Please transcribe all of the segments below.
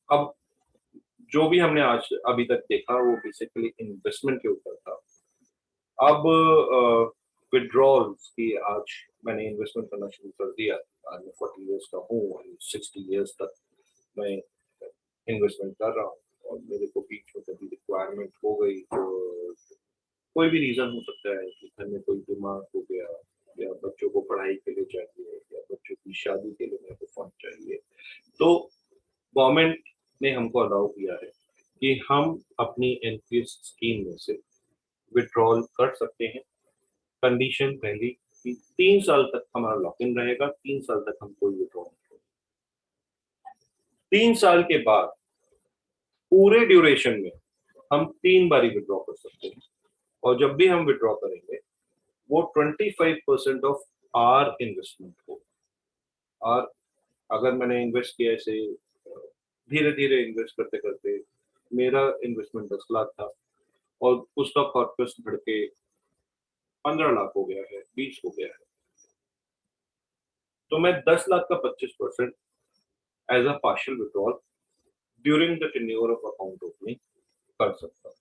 अब जो भी हमने आज अभी तक देखा वो बेसिकली इन्वेस्टमेंट के ऊपर था। अब विड्रॉल्स की आज मैंने इन्वेस्टमेंट करना शुरू कर दिया। आज मैं 40 इयर्स का हूँ और 60 इयर्स तक मैं इन्वेस्टमेंट कर रहा हूँ। और मेरे को बीच में कभी रिक्वायरमेंट हो गई तो कोई भी रीजन हो सकता है कि घर में कोई बीमार हो गया, या बच्चों को पढ़ाई के लिए चाहिए, या बच्चों की शादी के लिए मेरे को फंड चाहिए, तो गवर्नमेंट ने हमको अलाउ किया है कि हम अपनी एनपीएस स्कीम में से विड्रॉल कर सकते हैं। कंडीशन पहली कि 3 साल तक हमारा लॉक इन रहेगा, 3 साल तक हम कोई विड्रॉल नहीं करेंगे। 3 साल के बाद पूरे ड्यूरेशन में हम 3 बारी विड्रॉ कर सकते हैं। और जब भी हम विड्रॉ करेंगे वो 25% ऑफ आर इन्वेस्टमेंट हो। और अगर मैंने इन्वेस्ट किया ऐसे धीरे धीरे इन्वेस्ट करते करते मेरा इन्वेस्टमेंट 10 लाख था और उसका कॉर्पस बढ़ के 15 लाख हो गया है, 20 हो गया है, तो मैं 10 लाख का 25% as a partial withdrawal during the tenure of account opening कर सकता हूँ।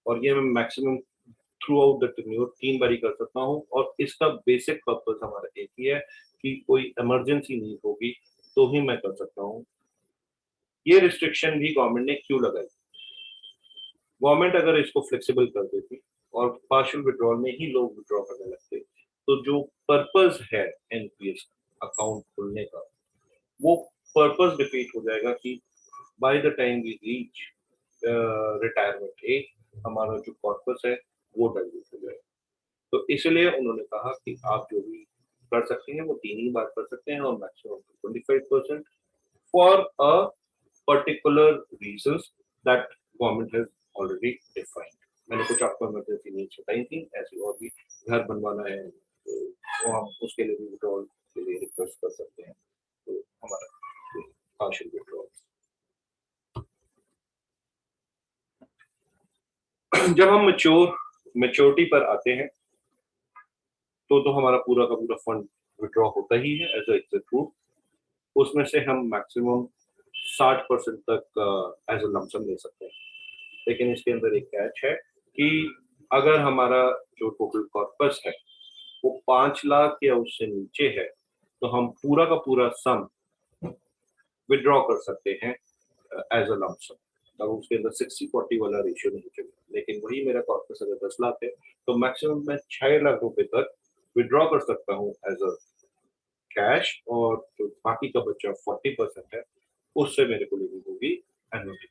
और ये मैं maximum throughout the tenure 3 बारी कर सकता हूँ। और इसका बेसिक पर्पस हमारा एक ही है कि कोई इमरजेंसी नीड होगी तो ही मैं कर सकता हूँ। ये रिस्ट्रिक्शन भी गवर्नमेंट ने क्यों लगाई? गवर्नमेंट अगर इसको फ्लेक्सिबल कर देती और पार्शियल विड्रॉल में ही लोग विड्रॉ करने लगते, तो जो पर्पस है एनपीएस अकाउंट खोलने का, वो पर्पस डिफीट हो जाएगा कि by the time we reach retirement age हमारा जो कॉर्पस है वो डाइल्यूट हो जाएगा। तो इसलिए उन्होंने कहा कि आप जो भी कर सकते हैं वो 3 ही बार कर सकते हैं और maximum 25% for a particular reasons that government has already defined. मैंने कुछ आपको इमरजेंसी नीड्स बताई थी, ऐसी और भी घर बनवाना है तो हम उसके लिए भी विड्रॉल के लिए रिक्वेस्ट कर सकते हैं। तो हमारा पार्शियल विड्रॉल जब हम मेच्योरिटी पर आते हैं तो हमारा पूरा का पूरा फंड विड्रॉ होता ही है एज एग्जिट रूट। उसमें से हम मैक्सिमम 60% तक एज अ लमसम ले सकते हैं। लेकिन इसके अंदर एक कैच है कि अगर हमारा जो टोटल कॉर्पस है वो 5 लाख या उससे नीचे है तो हम पूरा का पूरा सम विड्रॉ कर सकते हैं एज अ लमसम। तब उसके अंदर 60-40 वाला रेशियो नहीं चलेगा। लेकिन वही मेरा कॉर्पस अगर 10 लाख है तो मैक्सिमम मैं 6 लाख रुपए तक विड्रॉ कर सकता हूँ एज अ कैश। और जो बाकी का बच्चा 40% है उससे मेरे को लेनी होगी एनुअली।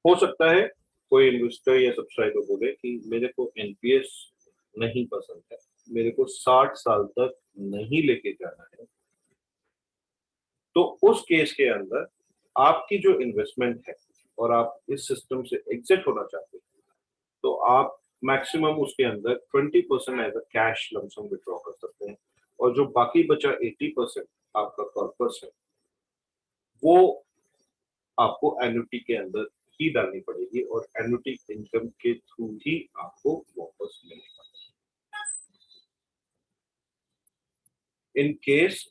हो सकता है कोई इन्वेस्टर या सब्सक्राइबर बोले कि मेरे को एनपीएस नहीं पसंद है, मेरे को 60 साल तक नहीं लेके जाना है, तो उस केस के अंदर आपकी जो इन्वेस्टमेंट है और आप इस सिस्टम से एग्जिट होना चाहते हैं तो आप मैक्सिमम उसके अंदर 20% as a cash lump sum withdraw कर सकते हैं। और जो बाकी बचा 80% आपका कॉर्पस है वो आपको एन्युटी के अंदर ही डालनी पड़ेगी और एन्युटी इनकम के थ्रू ही आपको वापस मिलेगा। इन केस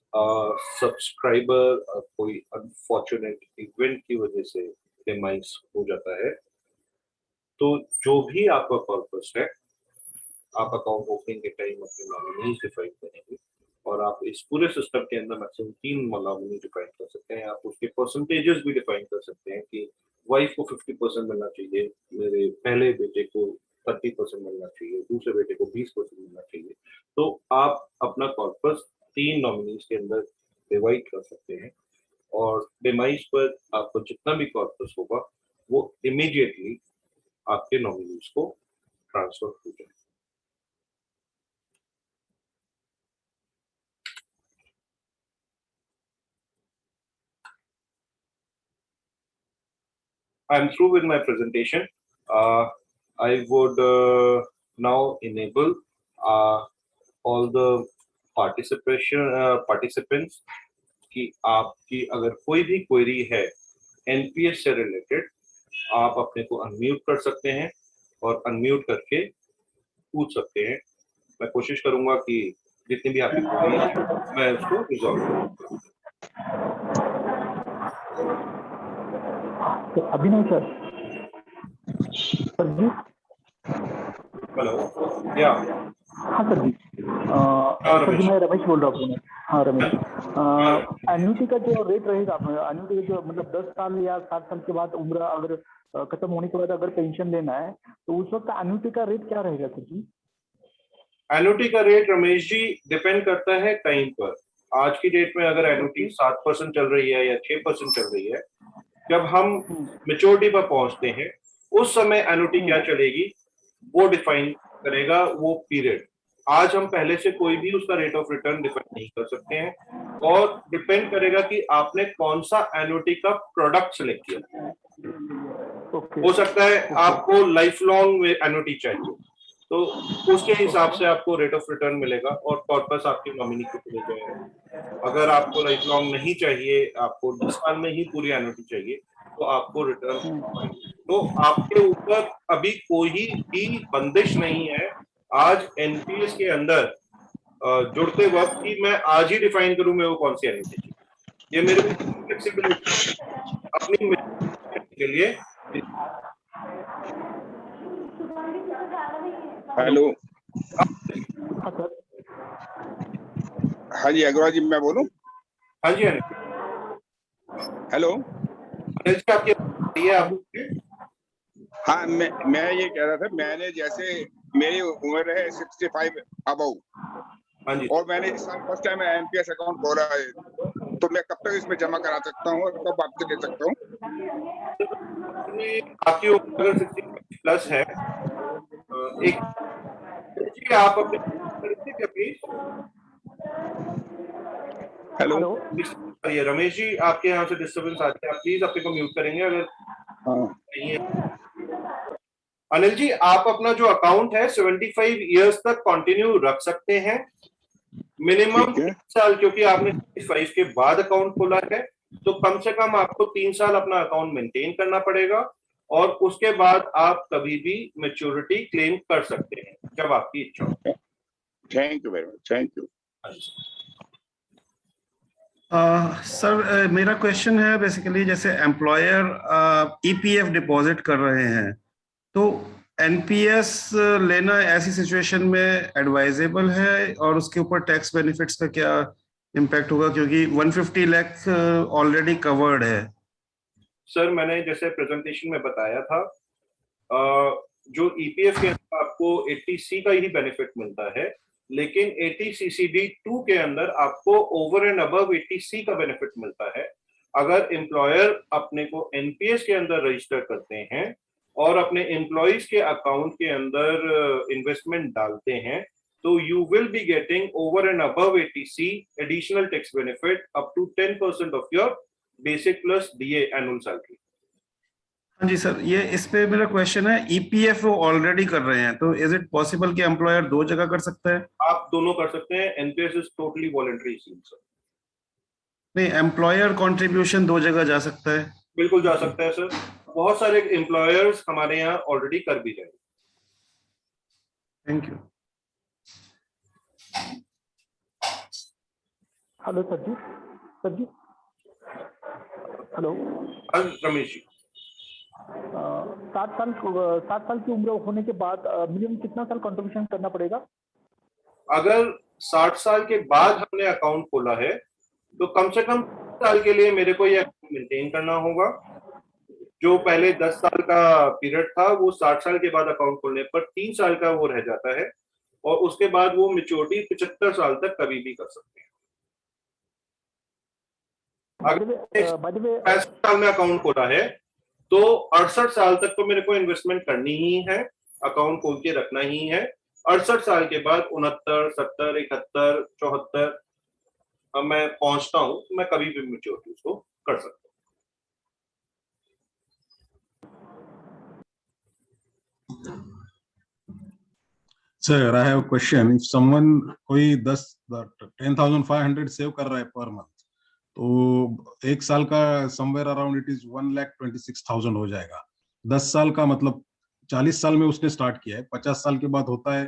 सब्सक्राइबर कोई अनफॉर्चुनेट इवेंट की वजह से डिमाइस हो जाता है तो जो भी आपका कॉर्पस है आप अकाउंट ओपनिंग के टाइम अपने नॉमिनीज डिफाइन करेंगे। और आप इस पूरे सिस्टम के अंदर मैक्सिमम 3 नॉमिनी डिफाइन कर सकते हैं। आप उसके परसेंटेजेस भी डिफाइन कर सकते हैं कि वाइफ को 50% मिलना चाहिए, मेरे पहले बेटे को 30% मिलना चाहिए, दूसरे बेटे को 20% मिलना चाहिए। तो आप अपना कॉर्पस 3 नॉमिनीज के अंदर डिवाइड कर सकते हैं और डिमाइस पर आपको जितना भी कॉर्पस होगा वो इमीडिएटली आपके नॉमिनीज को ट्रांसफर हो जाए। I'm through with my presentation. I would now enable uh, all the participants कि आपकी अगर कोई भी क्वेरी है एनपीएस से रिलेटेड आप अपने को अनम्यूट कर सकते हैं और अनम्यूट करके पूछ सकते हैं। मैं कोशिश करूंगा कि जितनी भी आपकी क्वेरी है मैं उसको रिजॉल्व करूंगा। तो अभिनव सर जी। हेलो या हाँ सर जी। सर जी मैं रमेश बोल रहा हूँ। हाँ रमेश, एन्युटी का जो रेट रहेगा, एन्युटी का जो मतलब 10 साल या 7 साल के बाद उम्र अगर खत्म होने के बाद अगर पेंशन लेना है तो उस वक्त एन्युटी का रेट क्या रहेगा सर जी? एन्युटी का रेट रमेश जी डिपेंड करता है टाइम पर। आज की डेट में अगर एन्युटी 7% चल रही है या 6% चल रही है, जब हम मेच्योरिटी पर पहुंचते हैं उस समय एन्युटी क्या चलेगी वो डिफाइन करेगा वो पीरियड। आज हम पहले से कोई भी उसका रेट ऑफ रिटर्न डिफाइन नहीं कर सकते हैं और डिपेंड करेगा कि आपने कौन सा एन्युटी का प्रोडक्ट सिलेक्ट किया। हो सकता है आपको लाइफ लॉन्ग एन्युटी चाहिए, तो उसके हिसाब से आपको रेट ऑफ रिटर्न मिलेगा और कॉर्पस आपकी नॉमिनी को चले जाएगा। अगर आपको लाइफ लॉन्ग नहीं चाहिए, आपको 10 साल में ही पूरी एन्युटी चाहिए, तो आपको रिटर्न पाएंगे। तो आपके ऊपर अभी कोई भी बंदिश नहीं है आज एनपीएस के अंदर जुड़ते वक्त कि मैं आज ही डिफाइन करूं मैं वो कौन सी एन्युटी चाहिए। ये मेरे को फ्लेक्सिबिलिटी अपनी के लिए। हेलो, हाँ सर। हाँ जी अग्रवाल जी, मैं बोलूं? हाँ जी हेलो, अनिल जी आपकी ये आप हाँ मैं ये कह रहा था, मैंने जैसे मेरी उम्र है 65 अबव हाँ जी और मैंने इस साल फर्स्ट टाइम एनपीएस अकाउंट खोला है, तो मैं कब तक इसमें जमा करा सकता हूँ और कब वापस ले सकता हूँ? आपकी उम्र अगर 65 प्लस है, एक जी आप अपने क्या प्लीज। हेलो, ये रमेश जी आपके यहाँ से डिस्टर्बेंस आती है, आप प्लीज अपने को म्यूट करेंगे अगर हाँ नहीं है। अनिल जी आप अपना जो अकाउंट है 75 इयर्स तक कंटिन्यू रख सकते हैं, मिनिमम 3 साल, क्योंकि आपने 65 के बाद अकाउंट खोला है तो कम से कम आपको 3 साल अपना अकाउंट मेंटेन करना पड़ेगा और उसके बाद आप कभी भी मैच्योरिटी क्लेम कर सकते हैं जब आपकी इच्छा हो। Thank you very much, thank you. Sir मेरा क्वेश्चन है बेसिकली, जैसे एम्प्लॉयर ईपीएफ डिपॉजिट कर रहे हैं तो एनपीएस लेना ऐसी सिचुएशन में एडवाइजेबल है और उसके ऊपर टैक्स बेनिफिट्स का क्या इम्पैक्ट होगा, क्योंकि 150 लाख ऑलरेडी कवर्ड है। सर मैंने जैसे प्रेजेंटेशन में बताया था, जो ईपीएफ के अंदर आपको 80C का ही बेनिफिट मिलता है, लेकिन 80CCD2 के अंदर आपको ओवर एंड अबव 80C का बेनिफिट मिलता है। अगर एम्प्लॉयर अपने को एनपीएस के अंदर रजिस्टर करते हैं और अपने एम्प्लॉइज के अकाउंट के अंदर इन्वेस्टमेंट डालते हैं तो you will be getting over and above 80C additional tax benefit up to 10% of your basic plus DA annual salary. हाँ जी सर, ये इस पे मेरा क्वेश्चन है, ईपीएफ वो ऑलरेडी कर रहे हैं तो इज इट पॉसिबल कि एम्प्लॉयर 2 जगह कर सकता है? आप दोनों कर सकते हैं, NPS is totally voluntary scheme sir. नहीं, एम्प्लॉयर कंट्रीब्यूशन 2 जगह जा सकता है? बिल्कुल जा सकता है सर, बहुत सारे एम्प्लॉयर्स हमारे यहाँ ऑलरेडी कर भी रहे हैं। Thank you. Hello sir ji. Sir ji hello. Ramesh ji 7 साल की उम्र होने के बाद मिनिमम कितना साल कंट्रीब्यूशन करना पड़ेगा? अगर 60 साल के बाद हमने अकाउंट खोला है तो कम से कम साल के लिए मेरे को ये अकाउंट मेंटेन करना होगा। जो पहले 10 साल का पीरियड था वो 60 साल के बाद अकाउंट खोलने पर 3 साल का वो रह जाता है और उसके बाद वो मेच्योरिटी 75 साल तक कभी भी कर सकते हैं। अगर 65 साल में अकाउंट खोला है तो 68 साल तक तो मेरे को इन्वेस्टमेंट करनी ही है, अकाउंट खोल के रखना ही है। 68 साल के बाद 69, 70, 71, 74 मैं पहुंचता हूं तो मैं कभी भी मेच्योरिटी उसको कर सकता हूं। Sir, I have a question. If someone कोई 10,500 सेव कर रहा है पर मंथ, तो 1 साल का समवेयर अराउंड इट इज 1,26,000 हो जाएगा। 10 साल का मतलब 40 साल में उसने स्टार्ट किया है, 50 साल के बाद होता है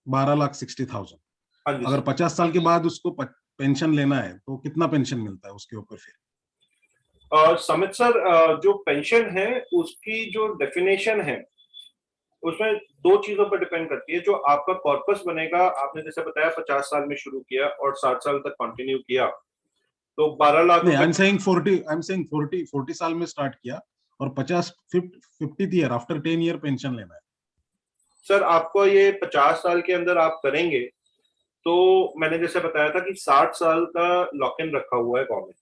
12,60,000। हाँ जी अगर सर। 50 साल के बाद उसको पेंशन लेना है तो कितना पेंशन मिलता है उसके ऊपर फिर? समित सर, जो पेंशन है उसकी जो डेफिनेशन है उसमें दो चीजों पर डिपेंड करती है। जो आपका कॉर्पस बनेगा, आपने जैसे बताया 50 साल में शुरू किया और 60 साल तक कंटिन्यू किया, तो 12 लाख नहीं, आई एम रुपए। सेइंग 40 साल में स्टार्ट किया और 50th year after 10 year pension लेना है। सर आपको ये 50 साल के अंदर आप करेंगे तो मैंने जैसे बताया था कि 60 साल का लॉक इन रखा हुआ है गवर्नमेंट।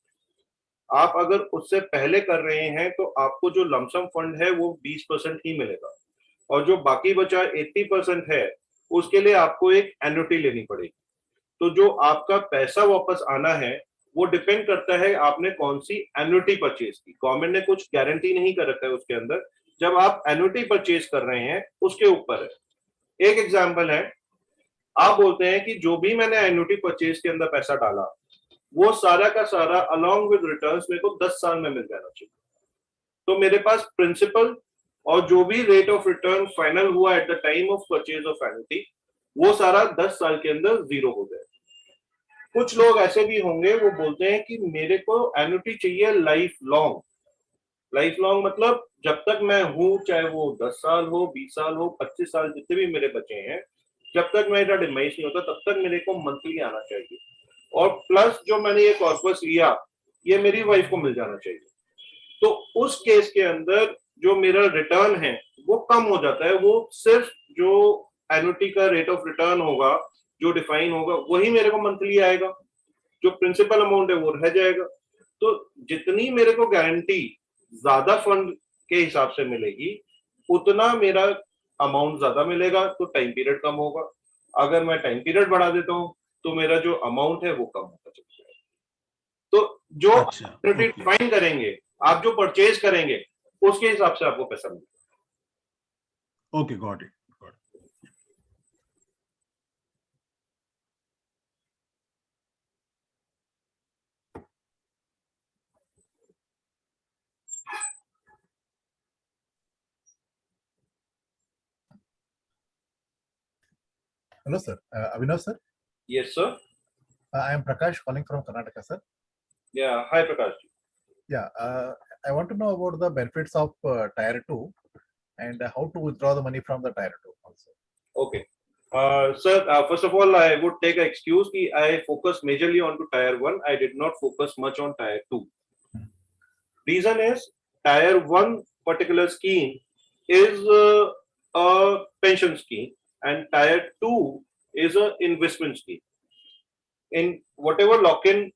आप अगर उससे पहले कर रहे हैं तो आपको जो लमसम फंड है वो 20% ही मिलेगा, और जो बाकी बचा 80% है उसके लिए आपको एक एन्युटी लेनी पड़ेगी। तो जो आपका पैसा वापस आना है वो डिपेंड करता है आपने कौन सी एन्युटी परचेज की। गवर्नमेंट ने कुछ गारंटी नहीं कर रखा है उसके अंदर, जब आप एन्युटी परचेज कर रहे हैं उसके ऊपर है। एक एग्जांपल है, आप बोलते हैं कि जो भी मैंने एन्युटी परचेज के अंदर पैसा डाला वो सारा का सारा अलोंग विद रिटर्न्स मेरे को 10 साल में मिल जाना चाहिए। तो मेरे पास प्रिंसिपल और जो भी रेट ऑफ रिटर्न फाइनल हुआ at the time of purchase of annuity वो सारा 10 साल के अंदर जीरो हो जाए। कुछ लोग ऐसे भी होंगे वो बोलते हैं कि मेरे को एन्युटी चाहिए लाइफ लॉन्ग। लाइफ लॉन्ग मतलब जब तक मैं हूं, चाहे वो 10 साल हो, 20 साल हो, 25 साल, जितने भी मेरे बचे हैं, जब तक मेरा डिमाइस नहीं होता तब तक मेरे को मंथली आना चाहिए। और प्लस जो मैंने ये कॉर्पस लिया ये मेरी वाइफ को मिल जाना चाहिए। तो उस केस के अंदर जो मेरा रिटर्न है वो कम हो जाता है। वो सिर्फ जो एन्युटी का रेट ऑफ रिटर्न होगा जो डिफाइन होगा वही मेरे को मंथली आएगा, जो प्रिंसिपल अमाउंट है वो रह जाएगा। तो जितनी मेरे को गारंटी ज्यादा फंड के हिसाब से मिलेगी उतना मेरा अमाउंट ज्यादा मिलेगा, तो टाइम पीरियड कम होगा। अगर मैं टाइम पीरियड बढ़ा देता हूँ तो मेरा जो अमाउंट है वो कम होता चला जाएगा। तो जो अच्छा, एन्युटी ओके डिफाइन करेंगे, आप जो परचेज करेंगे उसके हिसाब से आपको पैसा मिलेगा। Okay, got it. Hello, sir. Abhinav, sir. Yes sir. I am Prakash calling from Karnataka, sir. Yeah, hi Prakash. Yeah, I want to know about the benefits of Tier 2 and how to withdraw the money from the Tier 2 also. Okay. Sir, first of all, I would take an excuse कि I focus majorly on to Tier 1. I did not focus much on Tier 2. Reason is Tier 1 particular scheme is a pension scheme and Tier 2 is a investment scheme. In whatever lock-in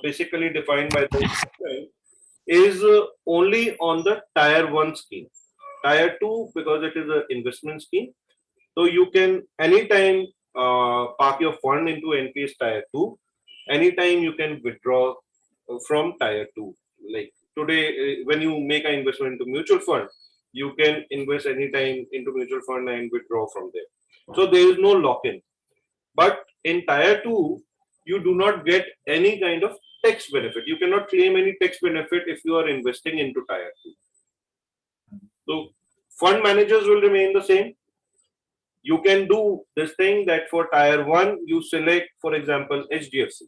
basically defined by the government is only on the Tier 1 scheme. Tier 2, because it is an investment scheme, so you can anytime park your fund into NPS Tier 2. Anytime you can withdraw from Tier 2. Like today, when you make an investment into mutual fund, you can invest anytime into mutual fund and withdraw from there. So there is no lock-in. But in Tier 2, you do not get any kind of tax benefit. You cannot claim any tax benefit if you are investing into Tier 2. So fund managers will remain the same. You can do this thing that for Tier 1, you select, for example, HDFC.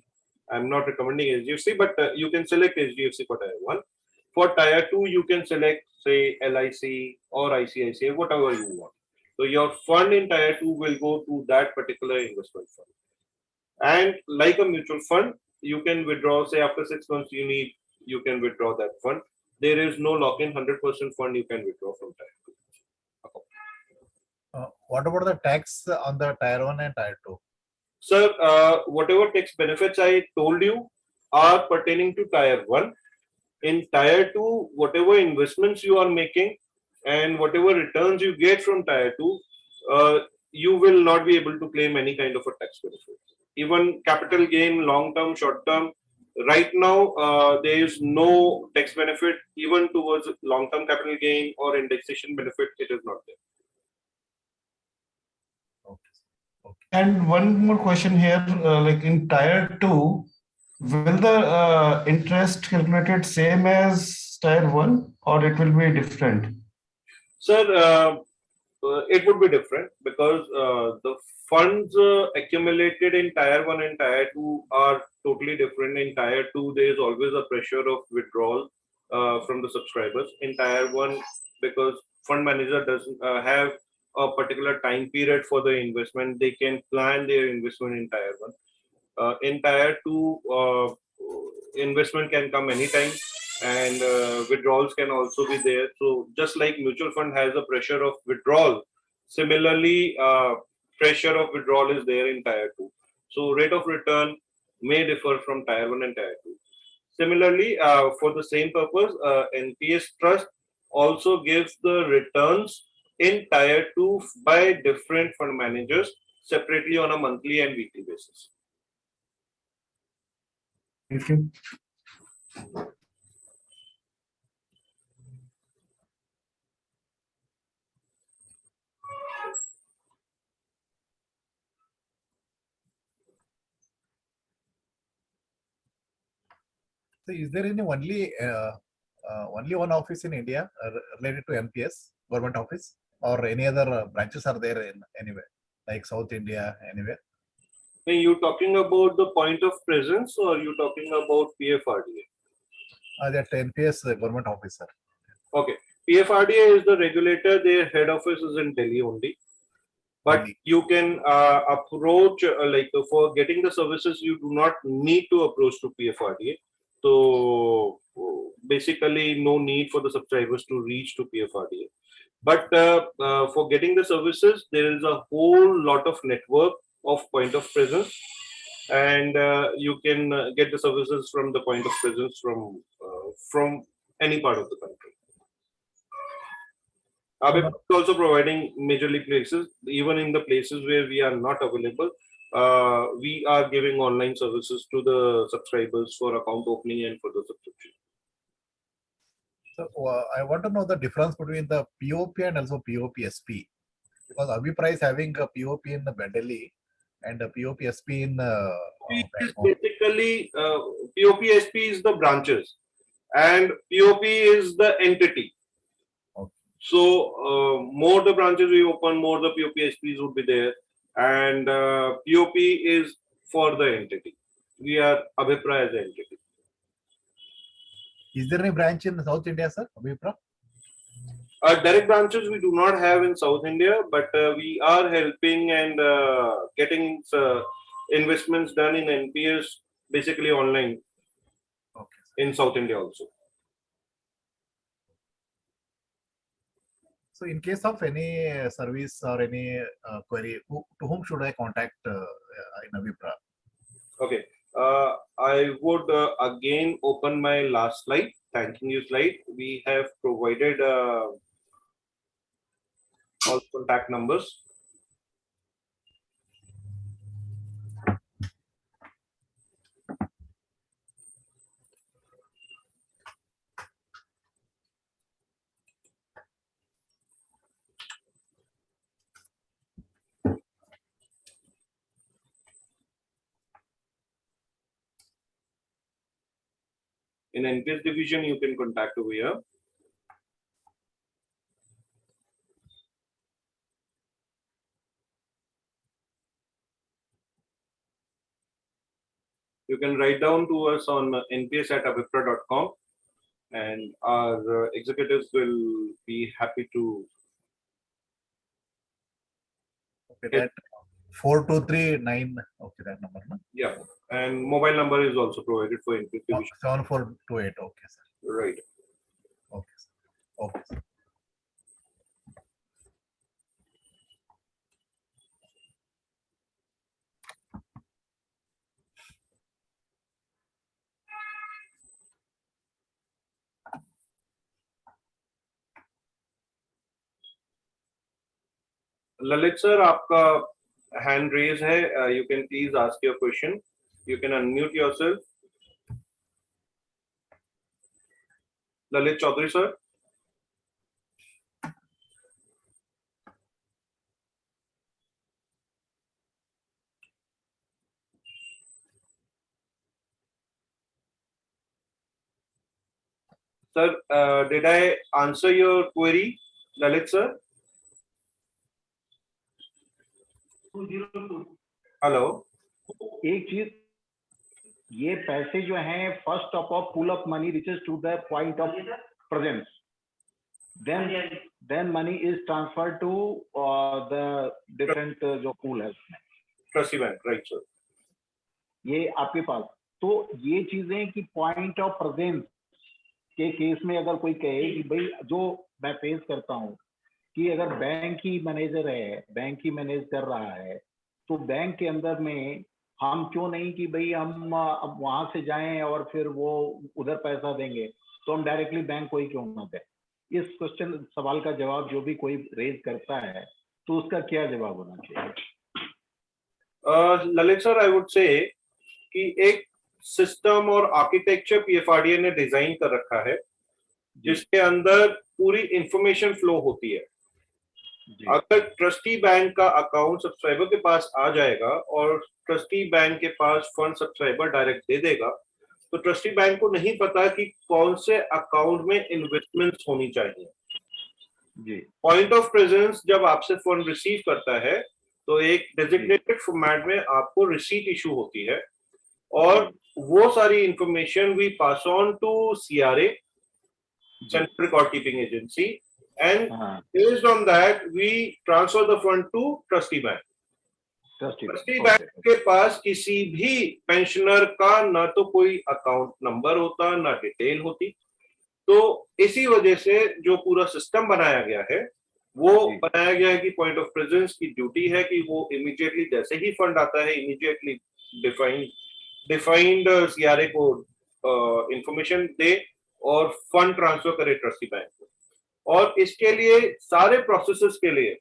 I'm not recommending HDFC, but you can select HDFC for Tier 1. For Tier 2, you can select, say, LIC or ICICI, whatever you want. So your fund in Tier 2 will go to that particular investment fund. And like a mutual fund, you can withdraw, say after 6 months you can withdraw that fund. There is no lock-in, 100% fund you can withdraw from Tier 2. What about the tax on the Tier 1 and Tier 2? Sir, whatever tax benefits I told you are pertaining to Tier 1. In Tier 2, whatever investments you are making and whatever returns you get from Tier 2, you will not be able to claim any kind of a tax benefit. Even capital gain, long term, short term, right now there is no tax benefit even towards long term capital gain or indexation benefit. It is not there. And one more question here, like in Tier 2, will the interest calculated same as Tier 1 or it will be different? Sir, it would be different because the funds accumulated in tier 1 and tier 2 are totally different. In tier 2, there is always a pressure of withdrawal from the subscribers. In tier 1, because fund manager doesn't have a particular time period for the investment, they can plan their investment in tier 1. In tier 2, investment can come anytime, and withdrawals can also be there. So just like mutual fund has a pressure of withdrawal, similarly pressure of withdrawal is there in tier 2. So rate of return may differ from tier 1 and tier 2. Similarly, for the same purpose, NPS Trust also gives the returns in tier 2 by different fund managers separately on a monthly and weekly basis. Thank you. So is there any only one office in India related to NPS, government office, or any other branches are there in anywhere, like South India, anywhere? Are you talking about the point of presence or are you talking about PFRDA? That NPS government officer. Okay. PFRDA is the regulator. Their head office is in Delhi only. But Delhi. you can approach, for getting the services, you do not need to approach to PFRDA. So basically, no need for the subscribers to reach to PFRDA. But for getting the services, there is a whole lot of network of point of presence, and you can get the services from the point of presence from any part of the country. Abhipra is also providing majorly places, even in the places where we are not available. We are giving online services to the subscribers for account opening and for the subscription. So I want to know the difference between the POP and also POPSP, because Abhipra is having a POP in Delhi and a POPSP in Basically, POPSP is the branches and POP is the entity. Okay. So more the branches we open, more the POPSPs would be there, and POP is for the entity. We are Abhipra as the entity. Is there any branch in South India, sir? Abhipra? Direct branches we do not have in South India, but we are helping and getting investments done in NPS basically online. Okay. In South India also. So in case of any service or any query, to whom should I contact in Abhipra? Okay. I would again open my last slide, thanking you slide. We have provided all contact numbers. In NPS division, you can contact over here. You can write down to us on nps@abhipra.com, and our executives will be happy to. Okay, that 4239. Okay, that number. No? Yeah, and mobile number is also provided for NPS division. 7428. Okay, sir. Right. Okay, sir. Okay, sir. Lalit sir, आपका hand raise है. You can please ask your question. You can unmute yourself. Lalit Chaudhary sir. Sir, did I answer your query, Lalit sir? Hello, एक चीज, ये पैसे जो हैं first of pool of money reaches to the point of presence, then money is transfer to the different जो pool है उसमें, trustee bank, right sir. ये आपके पास। तो ये चीजें कि पॉइंट ऑफ प्रेजेंस के केस में अगर कोई कहे कि भाई जो मैं फेस करता हूँ कि अगर बैंक ही मैनेजर है, बैंक ही मैनेज कर रहा है, तो बैंक के अंदर में हम क्यों नहीं कि भाई हम अब वहां से जाएं और फिर वो उधर पैसा देंगे, तो हम डायरेक्टली बैंक को ही क्यों ना दें? इस क्वेश्चन सवाल का जवाब जो भी कोई रेज करता है तो उसका क्या जवाब होना चाहिए? Lalit sir, I would say कि एक सिस्टम और आर्किटेक्चर पीएफआरडीए ने डिजाइन कर रखा है जिसके अंदर पूरी इंफॉर्मेशन फ्लो होती है। अगर ट्रस्टी बैंक का अकाउंट सब्सक्राइबर के पास आ जाएगा और ट्रस्टी बैंक के पास फंड सब्सक्राइबर डायरेक्ट दे देगा, तो ट्रस्टी बैंक को नहीं पता कि कौन से अकाउंट में इन्वेस्टमेंट्स होनी चाहिए। जी। पॉइंट ऑफ प्रेजेंस जब आपसे फंड रिसीव करता है तो एक डेजिग्नेटेड फॉर्मेट में आपको रिसीट इशू होती है और वो सारी information we pass on to CRA, central record keeping agency, and based on that we transfer the fund to trustee bank. Trustee bank के पास किसी भी पेंशनर का ना तो कोई अकाउंट नंबर होता ना डिटेल होती, तो इसी वजह से जो पूरा सिस्टम बनाया गया है वो बनाया गया है कि पॉइंट ऑफ प्रेजेंस की ड्यूटी है कि वो इमीडिएटली जैसे ही फंड आता है इमीडिएटली डिफाइंड सीआरए को इंफॉर्मेशन दे और फंड ट्रांसफर करे ट्रस्टी बैंक को। और इसके लिए सारे प्रोसेसेस के लिए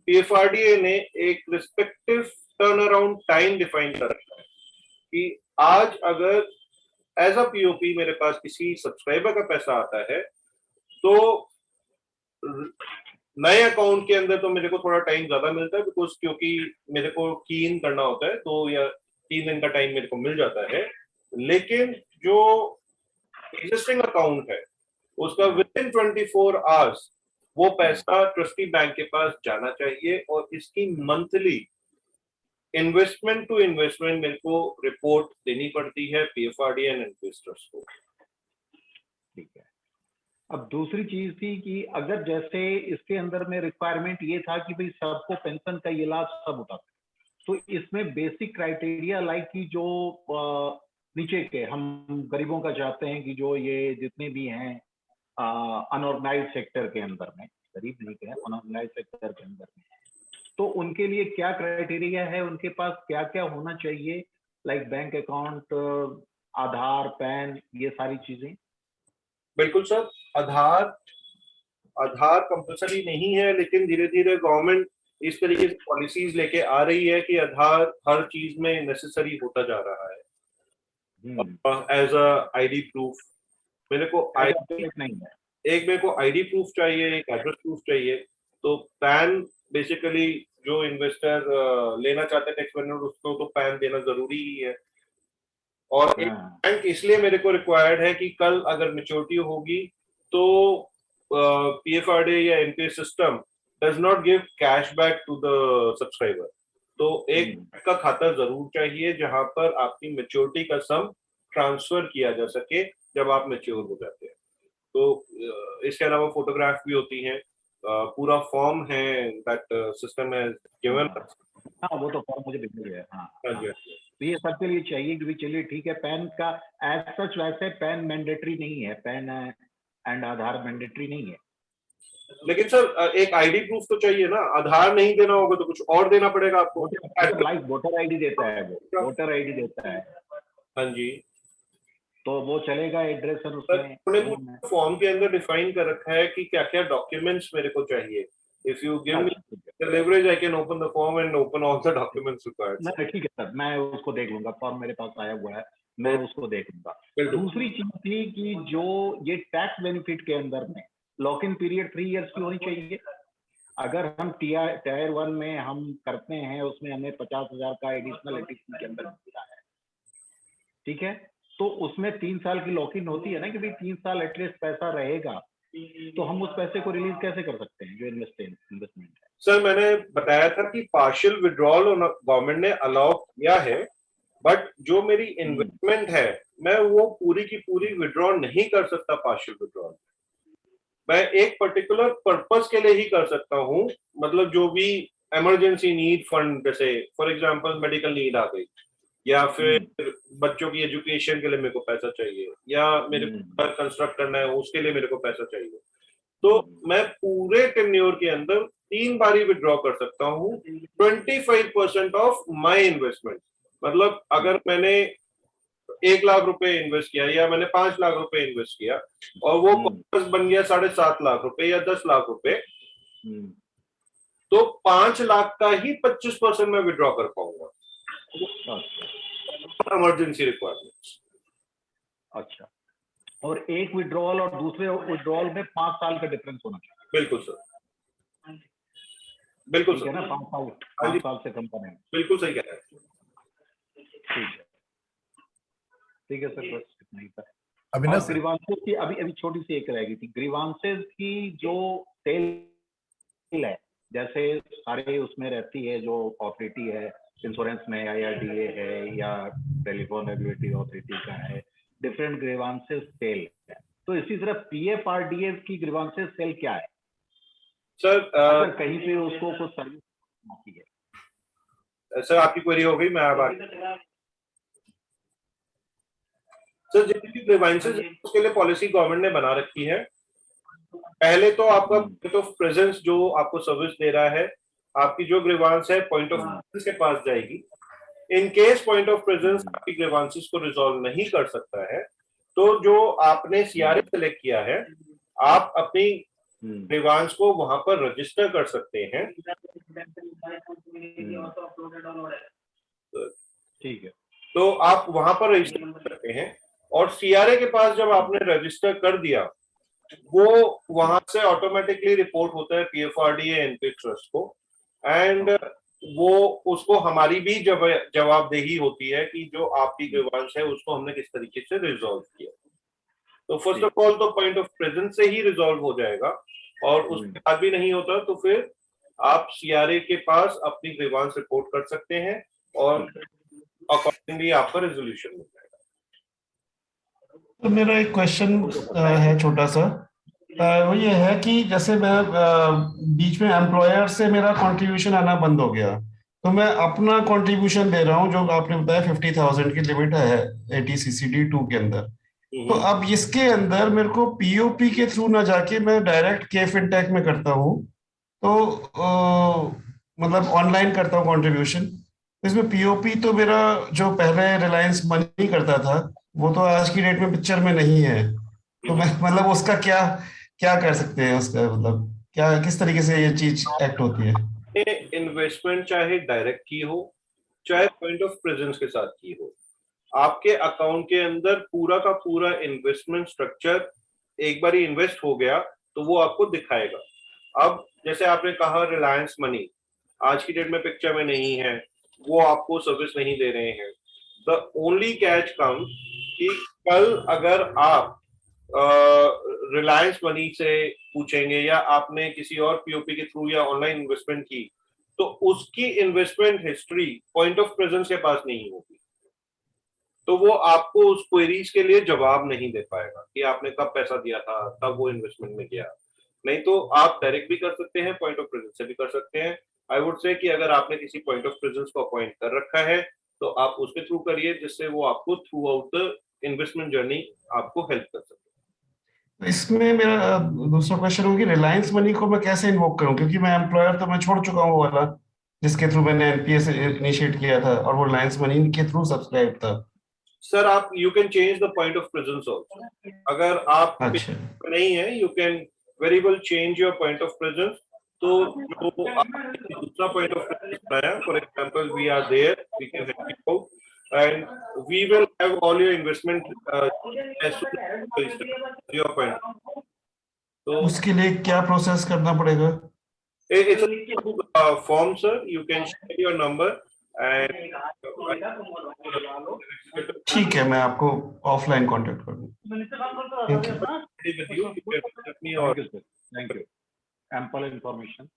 पीएफआरडीए ने एक respective turn around time define कर रखा है कि आज अगर एज अ पीओपी मेरे पास किसी सब्सक्राइबर का पैसा आता है तो नए अकाउंट के अंदर तो मेरे को थोड़ा टाइम ज्यादा मिलता है बिकॉज क्योंकि मेरे को की इन करना होता है, तो या 3 दिन का टाइम मेरे को मिल जाता है, लेकिन जो एग्जिस्टिंग अकाउंट है उसका विद इन 24 आवर्स वो पैसा ट्रस्टी बैंक के पास जाना चाहिए और इसकी मंथली इन्वेस्टमेंट टू इन्वेस्टमेंट मेरे को रिपोर्ट देनी पड़ती है पीएफआरडीए एंड इन्वेस्टर्स को। ठीक है। अब दूसरी चीज थी कि अगर जैसे इसके अंदर में रिक्वायरमेंट ये था कि भाई सबको पेंशन का ये लाभ सब उठाते, तो इसमें बेसिक क्राइटेरिया लाइक कि जो नीचे के हम गरीबों का चाहते हैं कि जो ये जितने भी हैं अनऑर्गेनाइज सेक्टर के अंदर में, गरीब नहीं के अनऑर्गेनाइज सेक्टर के अंदर में, तो उनके लिए क्या क्राइटेरिया है, उनके पास क्या क्या होना चाहिए, लाइक बैंक अकाउंट, आधार, पैन, ये सारी चीजें? बिल्कुल सर, आधार कंपल्सरी नहीं है, लेकिन धीरे धीरे गवर्नमेंट इस तरीके से पॉलिसीज लेके आ रही है कि आधार हर चीज में नेसेसरी होता जा रहा है एज अ आईडी प्रूफ। मेरे को आईडी नहीं है, एक मेरे को आईडी प्रूफ चाहिए, एक एड्रेस प्रूफ चाहिए। तो पैन बेसिकली जो इन्वेस्टर लेना चाहते हैं टैक्स बेनिफिट उसको तो पैन देना जरूरी ही है। और एक बैंक इसलिए मेरे को रिक्वायर्ड है कि कल अगर मैच्योरिटी होगी तो पीएफआरडीए या NPS system does not give cash back to the subscriber. तो एक का खाता जरूर चाहिए जहां पर आपकी मैच्योरिटी का सम ट्रांसफर किया जा सके जब आप मैच्योर हो जाते हैं। तो इसके अलावा फोटोग्राफ भी होती हैं, पूरा फॉर्म है दैट सिस्टम हैज गिवन। हाँ, वो तो फॉर्म मुझे दिख गया है। हाँ, तो ये सबके लिए चाहिए कि भाई चलिए ठीक है, पैन का एज सच वैसे पैन मैंडेटरी नहीं है, पैन एंड आधार मैंडेटरी नहीं है, लेकिन सर एक आईडी प्रूफ तो चाहिए ना। आधार नहीं देना होगा तो कुछ और देना पड़ेगा आपको। लाइक वोटर आईडी देता है, वो वोटर आईडी देता है। हाँ जी, तो वो चलेगा एड्रेस और उसमें फॉर्म के अंदर डिफाइन कर रखा है कि क्या क्या डॉक्यूमेंट्स मेरे को चाहिए। If you give me the leverage I can open the form and open all the documents required. ठीक है सर, मैं उसको देख लूंगा, फॉर्म मेरे पास आया हुआ है, मैं उसको देख लूंगा। दूसरी चीज थी कि जो ये टैक्स बेनिफिट के अंदर में लॉक इन पीरियड 3 इयर्स की होनी चाहिए। अगर हम टायर 1 में हम करते हैं उसमें हमें 50,000 का एडिशनल एडिशन के अंदर मिलता है, ठीक है, तो उसमें 3 साल की लॉक इन होती है ना कि भाई 3 साल एटलीस्ट पैसा रहेगा, तो हम उस पैसे को रिलीज कैसे कर सकते हैं जो इन्वेस्टमेंट है। सर मैंने बताया था कि पार्शियल विड्रॉल गवर्नमेंट ने अलाउ किया है, बट जो मेरी इन्वेस्टमेंट है मैं वो पूरी की पूरी विड्रॉ नहीं कर सकता पार्शियल विड्रॉल। मैं एक पर्टिकुलर पर्पस के लिए ही कर सकता हूँ, मतलब जो भी इमरजेंसी नीड फंड, जैसे फॉर एग्जांपल मेडिकल नीड आ गई, या फिर बच्चों की एजुकेशन के लिए मेरे को पैसा चाहिए, या मेरे को घर कंस्ट्रक्ट करना है उसके लिए मेरे को पैसा चाहिए, तो मैं पूरे टेन्योर के अंदर 3 बारी विड्रॉ कर सकता हूँ 25% ऑफ माय इन्वेस्टमेंट। मतलब अगर मैंने 1 लाख रुपए इन्वेस्ट किया या मैंने 5 लाख रुपए इन्वेस्ट किया और वो कॉर्पस बन गया 7.5 लाख रुपए या 10 लाख रुपए, तो 5 लाख का ही 25% मैं विड्रॉ कर पाऊंगा, इमरजेंसी रिक्वायरमेंट्स। अच्छा, और एक विड्रॉल और दूसरे विड्रॉल में 5 साल का डिफरेंस होना चाहिए। बिल्कुल सर, बिल्कुल सर, ना 5 साल से कम का नहीं। बिल्कुल सही कह रहे हैं। ठीक है सर, बस इतना ही था। अविनाश ग्रीवांसेस की अभी छोटी सी एक रह गई थी। ग्रीवांसेस की जो सेल है, जैसे सारे उसमें रहती है, जो अथॉरिटी है इंश्योरेंस में, IRDA है या टेलीफोन रेगुलेटरी अथॉरिटी का है, डिफरेंट ग्रीवांसेस सेल है। तो इसी तरह PFRDA की ग्रीवांसेस सेल क्या है सर? कहीं पे उसको कुछ सर्विस आती है? सर आपकी क्वेरी हो गई, मैं अब सर जितनी ग्रीवांसेस उसके लिए पॉलिसी गवर्नमेंट ने बना रखी है। पहले तो आपका पॉइंट ऑफ प्रेजेंस जो आपको सर्विस दे रहा है, आपकी जो ग्रीवांस है पॉइंट ऑफ प्रेजेंस के पास जाएगी। In case point of presence आपकी ग्रीवांसेस को रिजॉल्व नहीं कर सकता है, तो जो आपने CRA सेलेक्ट किया है, आप अपनी ग्रीवांस को वहां पर रजिस्टर कर सकते हैं। ठीक है, तो आप वहां पर रजिस्टर कर सकते हैं, और CRA के पास जब आपने रजिस्टर कर दिया, वो वहां से ऑटोमेटिकली रिपोर्ट होता है PFRDA NPS ट्रस्ट को, एंड वो उसको हमारी भी जवाबदेही होती है कि जो आपकी ग्रीवांस है उसको हमने किस तरीके से रिजॉल्व किया। तो फर्स्ट ऑफ ऑल तो पॉइंट ऑफ प्रेजेंस से ही रिजॉल्व हो जाएगा, और उसके बाद भी नहीं होता तो फिर आप CRA के पास अपनी ग्रीवांस रिपोर्ट कर सकते हैं, और अकॉर्डिंगली आपका रेजोल्यूशन हो जाएगा। तो मेरा एक क्वेश्चन है छोटा सा, वो ये है कि जैसे मैं बीच में एम्प्लॉयर से मेरा कंट्रीब्यूशन आना बंद हो गया, तो मैं अपना कंट्रीब्यूशन दे रहा हूँ जो आपने बताया 50,000 की लिमिट है ATCCD2 के अंदर। तो अब इसके अंदर मेरे को POP के थ्रू ना जाके मैं डायरेक्ट KFinTech में करता हूँ, तो मतलब ऑनलाइन करता हूँ कंट्रीब्यूशन। इसमें POP तो मेरा जो पहले रिलायंस मनी करता था वो तो आज की डेट में पिक्चर में नहीं है, तो मैं मतलब उसका क्या कर सकते हैं, उसका मतलब क्या, किस तरीके से ये चीज एक्ट होती है? इन्वेस्टमेंट चाहे डायरेक्ट की हो चाहे पॉइंट ऑफ प्रेजेंस के साथ की हो, आपके अकाउंट के अंदर पूरा का पूरा इन्वेस्टमेंट स्ट्रक्चर एक बार इन्वेस्ट हो गया तो वो आपको दिखाएगा। अब जैसे आपने कहा रिलायंस मनी आज की डेट में पिक्चर में नहीं है, वो आपको सर्विस नहीं दे रहे हैं। द ओनली कैच कम कि कल अगर आप रिलायंस मनी से पूछेंगे या आपने किसी और POP के थ्रू या ऑनलाइन इन्वेस्टमेंट की, तो उसकी investment history point of presence के पास नहीं होगी, तो वो आपको उस क्वेरीज के लिए जवाब नहीं दे पाएगा कि आपने कब पैसा दिया था, तब वो इन्वेस्टमेंट में गया। नहीं तो आप डायरेक्ट भी कर सकते हैं, पॉइंट ऑफ प्रेजेंस से भी कर सकते हैं। आई वुड से कि अगर आपने किसी पॉइंट ऑफ प्रेजेंस को अपॉइंट कर रखा है तो आप उसके थ्रू करिए, जिससे वो आपको through out the investment journey आपको हेल्प कर सके। इसमें मेरा दूसरा क्वेश्चन होगी, रिलायंस मनी को मैं कैसे इन्वोक करूं, क्योंकि मैं एम्प्लॉयर तो मैं छोड़ चुका हूँ वाला जिसके थ्रू मैंने NPS इनिशिएट किया था, और वो रिलायंस मनी के थ्रू सब्सक्राइब था। सर आप you can change the point of presence also. अगर आप नहीं है, you can very well change your point of presence. तो जो आपने दूसरा पॉइंट ऑफ प्रेजेंस बनाया, for example we are there, we can help you out and we will have all your investment as soon as your point. तो उसके लिए क्या process करना पड़ेगा? It's a form, sir. You can share your number and ठीक है, मैं आपको ऑफलाइन कांटेक्ट करूंगा। Thank you, ample information.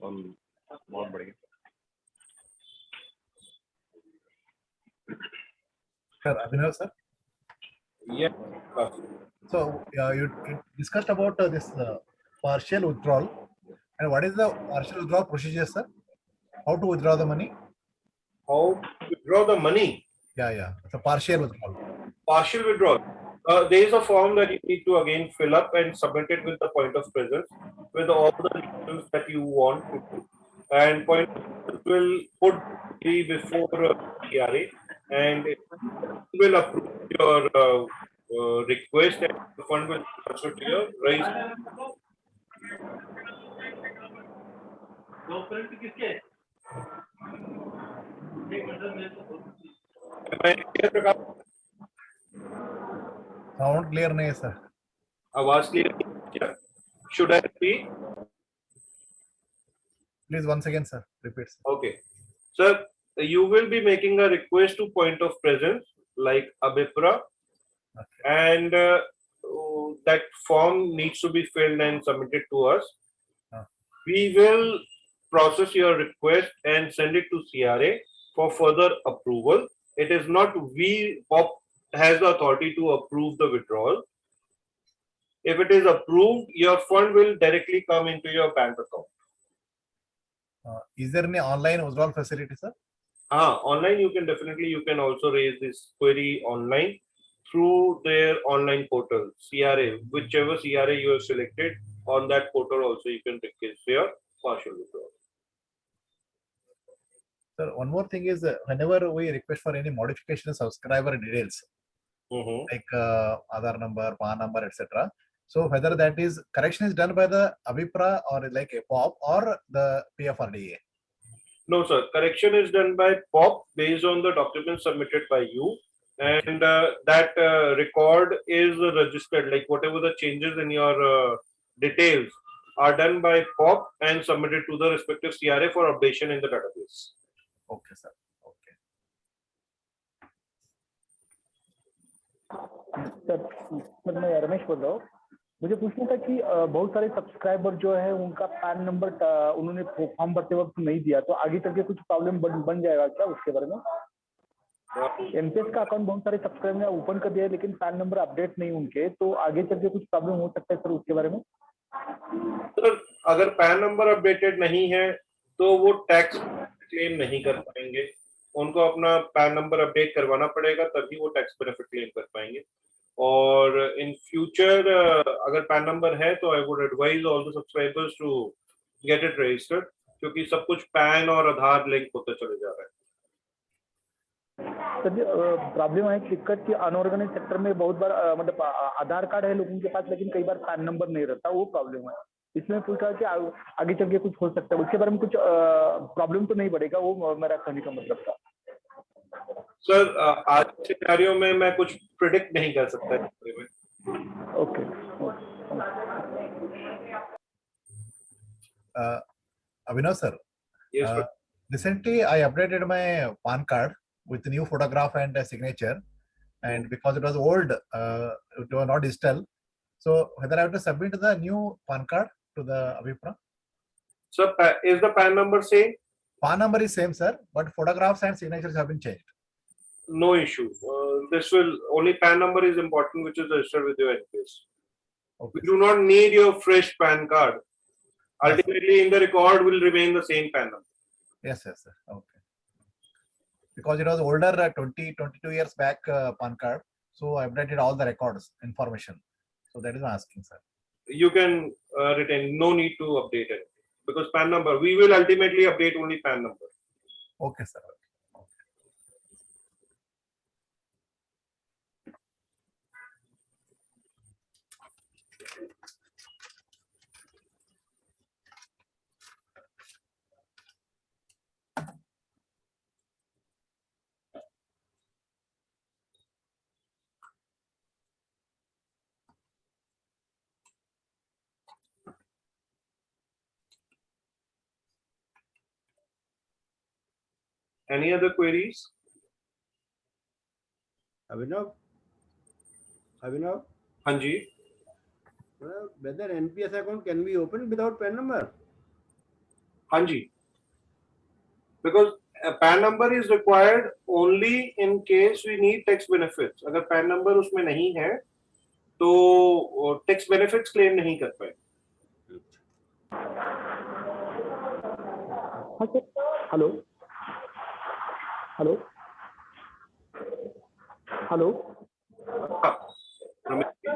बहुत बढ़िया। Sir, Abhinav sir. Yeah. So you discussed about this partial withdrawal, and what is the partial withdrawal procedure, sir? How to withdraw the money? How to withdraw the money? Yeah. So partial withdrawal. Partial withdrawal. There is a form that you need to again fill up and submit it with the point of presence with all the details that you want to do. And point of presence will put be before TRA and it will approve your request and the fund will transfer to your raised. Am I clear, Prakash? Sound clear नहीं है, sir. आवाज clear है? Should I repeat? Please once again, sir. Repeat. Sir. Okay. Sir, you will be making a request to point of presence like ABIPRA, and that form needs to be filled and submitted to us. We will process your request and send it to CRA for further approval. It is not POP has the authority to approve the withdrawal. If it is approved, your fund will directly come into your bank account. Is there any online withdrawal facility, sir? Online you can also raise this query online through their online portal, CRA, whichever CRA you have selected, on that portal also you can request your partial withdrawal. Sir, one more thing is whenever we request for any modification of subscriber details, like Aadhaar number, PAN number, etc. So whether that is correction is done by the ABIPRA or like a POP or the PFRDA? No, sir. Correction is done by POP based on the documents submitted by you, and that record is registered. Like whatever the changes in your details are done by POP and submitted to the respective CRA for updation in the database. Okay, sir. Okay. Sir मैं रमेश बोल रहा हूँ. मुझे पूछना था कि बहुत सारे सब्सक्राइबर जो है उनका पैन नंबर उन्होंने फॉर्म भरते वक्त नहीं दिया, तो आगे चल के कुछ प्रॉब्लम बन जाएगा क्या उसके बारे में? एमपीएस का अकाउंट बहुत सारे सब्सक्राइबर ने ओपन कर दिया है लेकिन पैन नंबर अपडेट नहीं उनके, तो आगे चल के कुछ प्रॉब्लम हो सकता है सर उसके बारे में? सर अगर पैन नंबर अपडेटेड नहीं है तो वो टैक्स क्लेम नहीं कर पाएंगे. उनको अपना पैन नंबर अपडेट करवाना पड़ेगा, तभी वो टैक्स बेनिफिट क्लेम कर पाएंगे. और इन फ्यूचर अगर पैन नंबर है तो I would advise all the subscribers to get it registered, क्योंकि सब कुछ पैन और आधार लिंक होता चले जा रहा है. प्रॉब्लम है दिक्कत की अनऑर्गेनाइज सेक्टर में बहुत बार मतलब आधार कार्ड है लोगों के पास लेकिन कई बार पैन नंबर नहीं रहता, वो प्रॉब्लम है. इसमें पूछा कि आगे चल के कुछ हो सकता है, उसके बारे में कुछ प्रॉब्लम तो नहीं बढ़ेगा, वो मेरा कहने का मतलब था. सर आज के सिनेरियो में मैं कुछ प्रिडिक्ट नहीं कर सकता इस बारे में. Okay. Abhinav sir. Yes, sir. Recently I updated my PAN card with new photograph and a signature, and because it was old, it was not digital. So whether I have to submit the new PAN card to the ABIPRA? Sir, is the PAN number same? PAN number is same, sir, but photographs and signatures have been changed. No issue. This will only PAN number is important, which is registered with your NPS. Okay. We do not need your fresh PAN card. Ultimately, in the record will remain the same PAN number. Yes, yes, sir. Okay. Because it was older, 22 years back PAN card, so I updated all the records, information. So that is what I'm asking, sir. You can retain. No need to update it because PAN number. We will ultimately update only PAN number. Okay, sir. Any other queries? Abhinav, Hanji. whether NPS account can be opened without PAN number? हाँ जी, because a PAN number is required only in case we need tax benefits. अगर PAN number उसमें नहीं है तो tax benefits claim नहीं कर पाए. हाँ सर, हेलो हेलो हेलो हाँ, रमेश जी.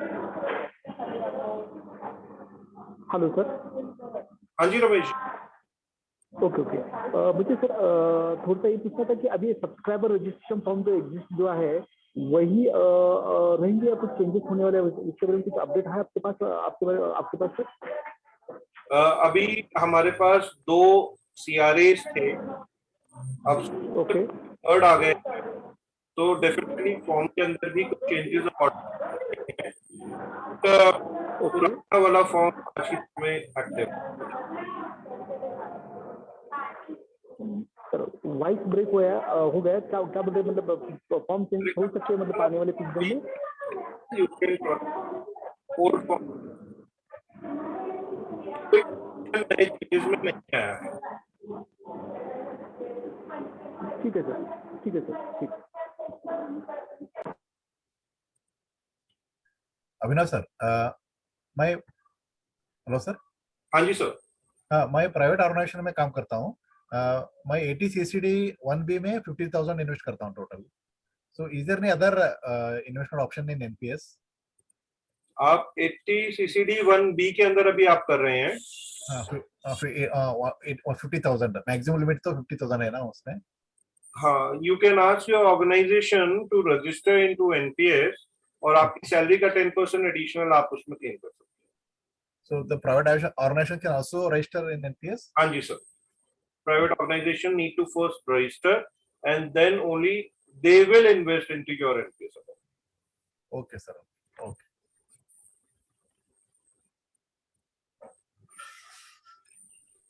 Hello sir. हाँ जी रमेश जी. Okay okay. मुझे सर थोड़ा सा ये पूछना था कि अभी सब्सक्राइबर रजिस्ट्रेशन फॉर्म जो एग्जिस्ट जो है वही रहेंगे या कुछ चेंजेस होने वाले हैं? इसके बारे में कुछ अपडेट है आपके पास? आपके पास सर? अभी हमारे पास 2 CRAs थे, अब ओके थर्ड आ गए, तो डेफिनेटली फॉर्म के अंदर भी कुछ चेंजेस हैं. पुराना वाला फॉर्म आज में एक्टिव. सर वॉइस ब्रेक हो गया क्या क्या बोल रहे हैं? मतलब फॉर्म चेंज हो सकते हैं मतलब आने वाले कुछ दिन में? ओल्ड फॉर्म नए चेंजेस में नहीं आया है. ठीक है सर, ठीक है सर, ठीक. अविनाश सर, मैं हेलो सर. हाँ जी सर. मैं प्राइवेट ऑर्गेनाइजेशन में काम करता हूँ. मैं 80 CCD 1B में 50,000 इन्वेस्ट करता हूँ total. So is there any other investment option in NPS? आप 80 CCD 1B के अंदर अभी आप कर रहे हैं. 50,000 मैक्सिमम लिमिट तो 50,000 है ना उसमें? हाँ, you can ask your organisation to register into NPS और आपकी सैलरी का 10% एडिशनल आप उसमें क्लेम कर सकते हैं. So the private organization can also register in NPS? हाँ जी sir. Private organization need to first register and then only they will invest into your NPS account. Okay, sir. Okay.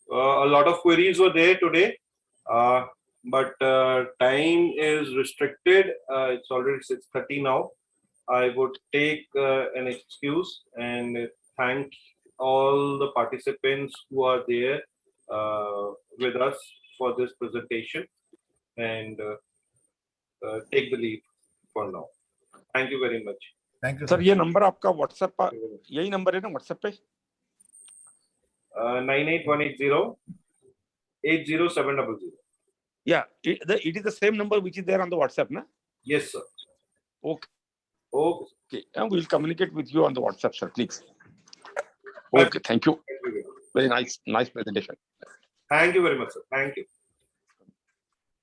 A lot of queries were there today, but time is restricted. It's already 6:30 now. I would take an excuse and thank all the participants who are there with us for this presentation and take the leave for now. Thank you very much. Thank you, sir. ये number आपका WhatsApp पर यही number है ना WhatsApp पे? 98180 80700. Yeah, it is the same number which is there on the WhatsApp, na? Yes, sir. Okay. Okay. And we will communicate with you on the WhatsApp, sir, please. Okay, thank you. Thank you very much. Very nice presentation. Thank you very much, sir. Thank you.